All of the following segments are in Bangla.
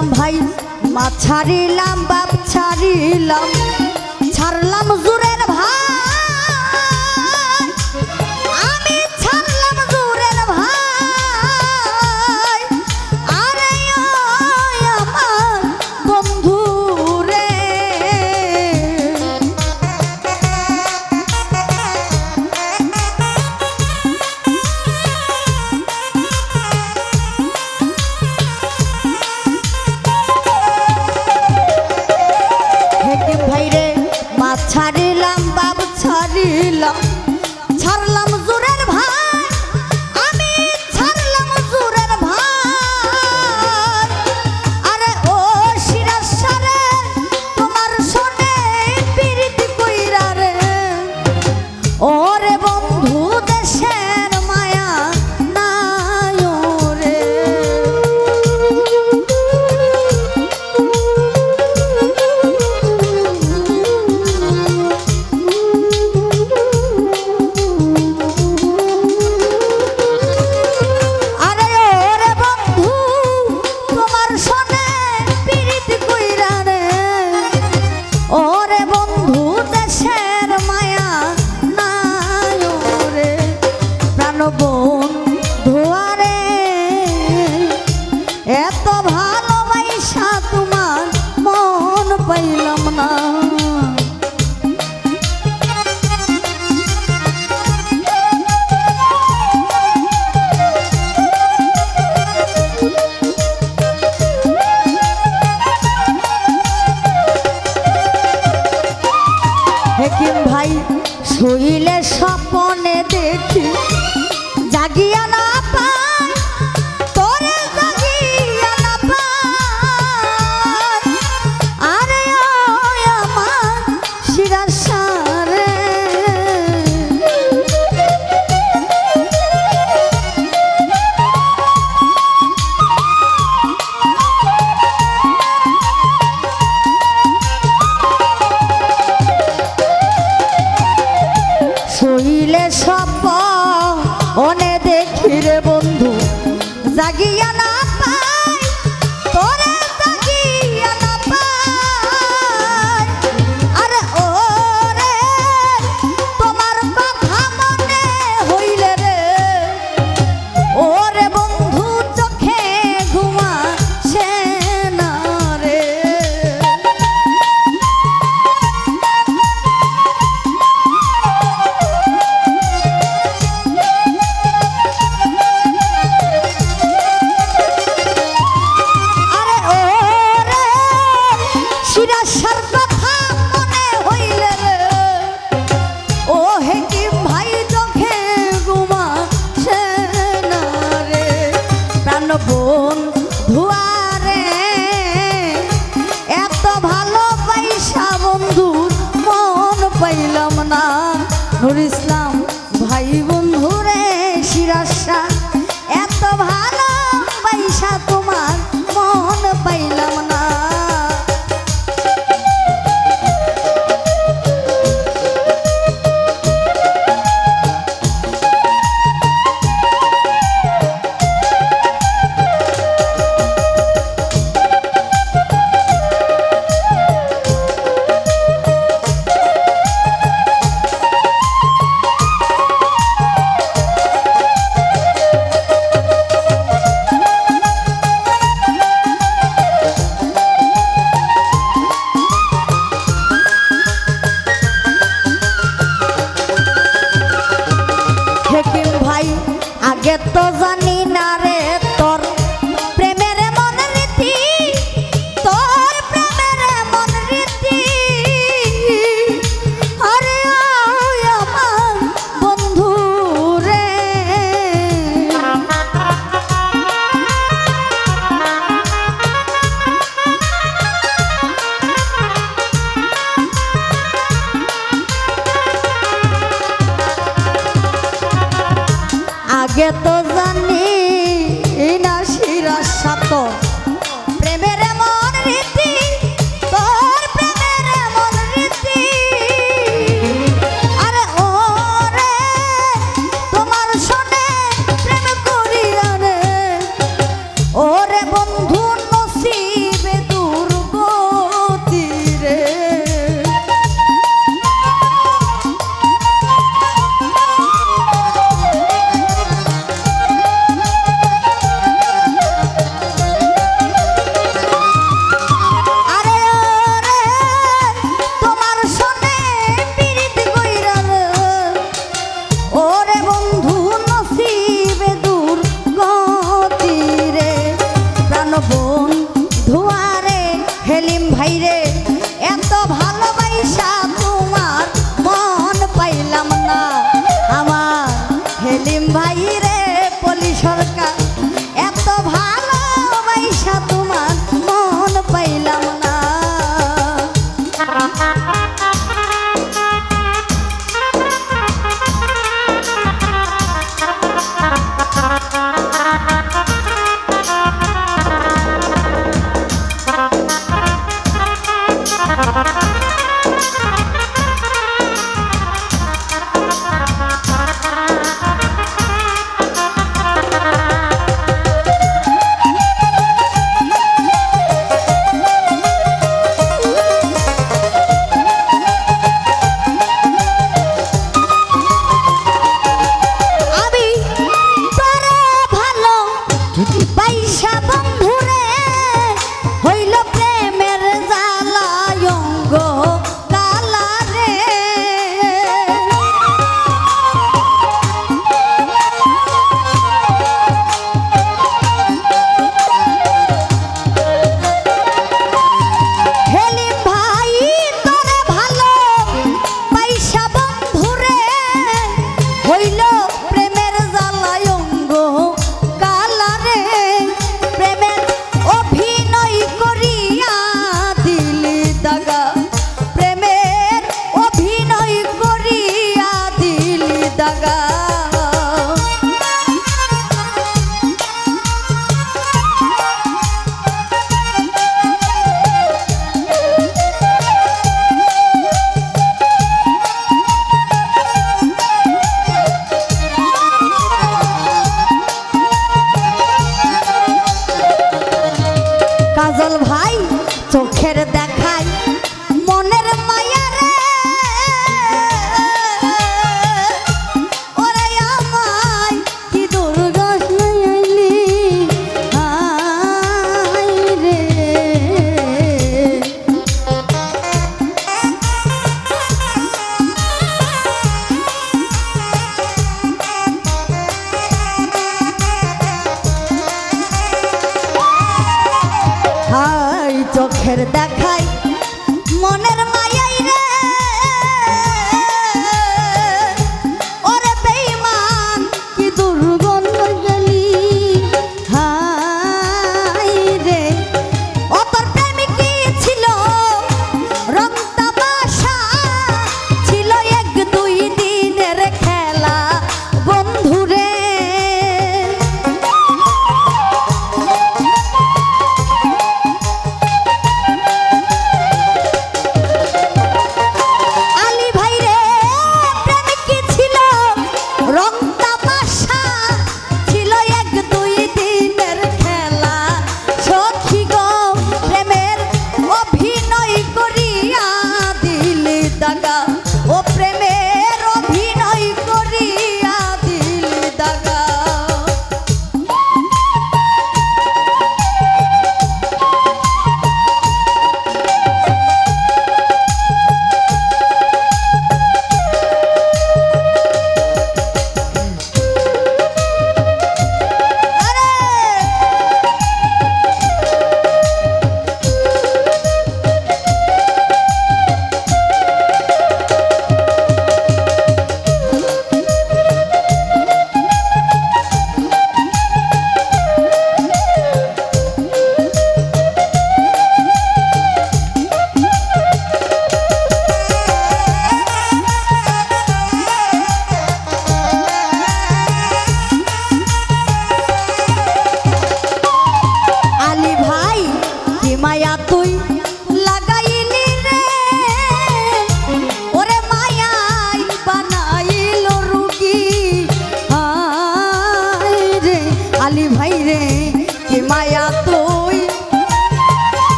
ইসলাম ভাই মা ছাড়িলাম বাপ ছাড়িলাম ছাড়লাম জুরের ভাই আমি ছাড়লাম জুরের ভাই আরে আমার বন্ধু রে ছাড়িলাম বাপ ছাড়িলাম ছাড়লাম জোরের ভাই আমি ছাড়লাম জোরের ভাই আরে ও শিরাসারে তোমার শোনে প্রীতি কইরা রে ওরে বন্ধু দেশের মায়া নাই রে ধোয়ারে এত ভালোবাসা তোমার মন পাইলাম না হেকিম ভাই শুইলে স্বপ্নে দেখি জাগিয়া না পাই তোরে জাগিয়া না পাই আরে আমার শিরাসারে শুইলে স্বপ্ন ওনে দেখি রে বন্ধু জাগিয়া না পাই তোরে জাগিয়া না পাই আরে ওরে তোমার কথা মনে হইলে রে ওরে বন্ধু চোখে ঘুমা সে না রে বোন ধুয়ারে এত ভালোবাসা বন্ধুর মন পাইলাম না নুর ইসলাম ভাই বন্ধু রে শিরাসা এত ভালোবাসা তোমার মন পাইলাম না আগে তো জানি না রে তোর প্রেমের মন রীতি তোর প্রেমের মন রীতি আরে আমার বন্ধু রে আগে তো জানি না শিরাসা তো প্রেমের মন রীতি তোর প্রেমের মন রীতি আরে ওরে তোমার শোনে প্রেম করিয়া রে ওরে বন্ধু নসিব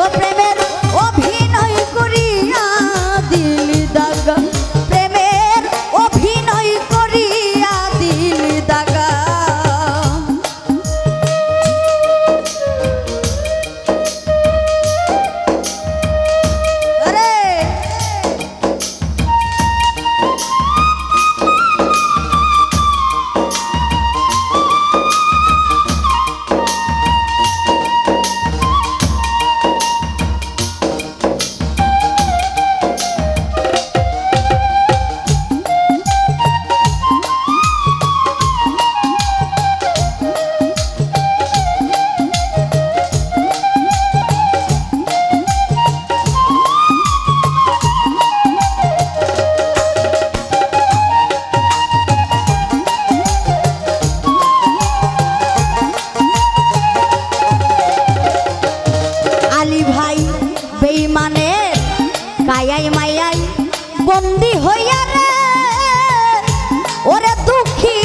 ও প্রেমের অভিনয় করিয়া দিলি দাগা, প্রেমের অভিনয় করিয়া দিলি দাগা। আরে বেঈমানের কায়াই মায়াই বন্দি হইয়া রে ওরে দুঃখী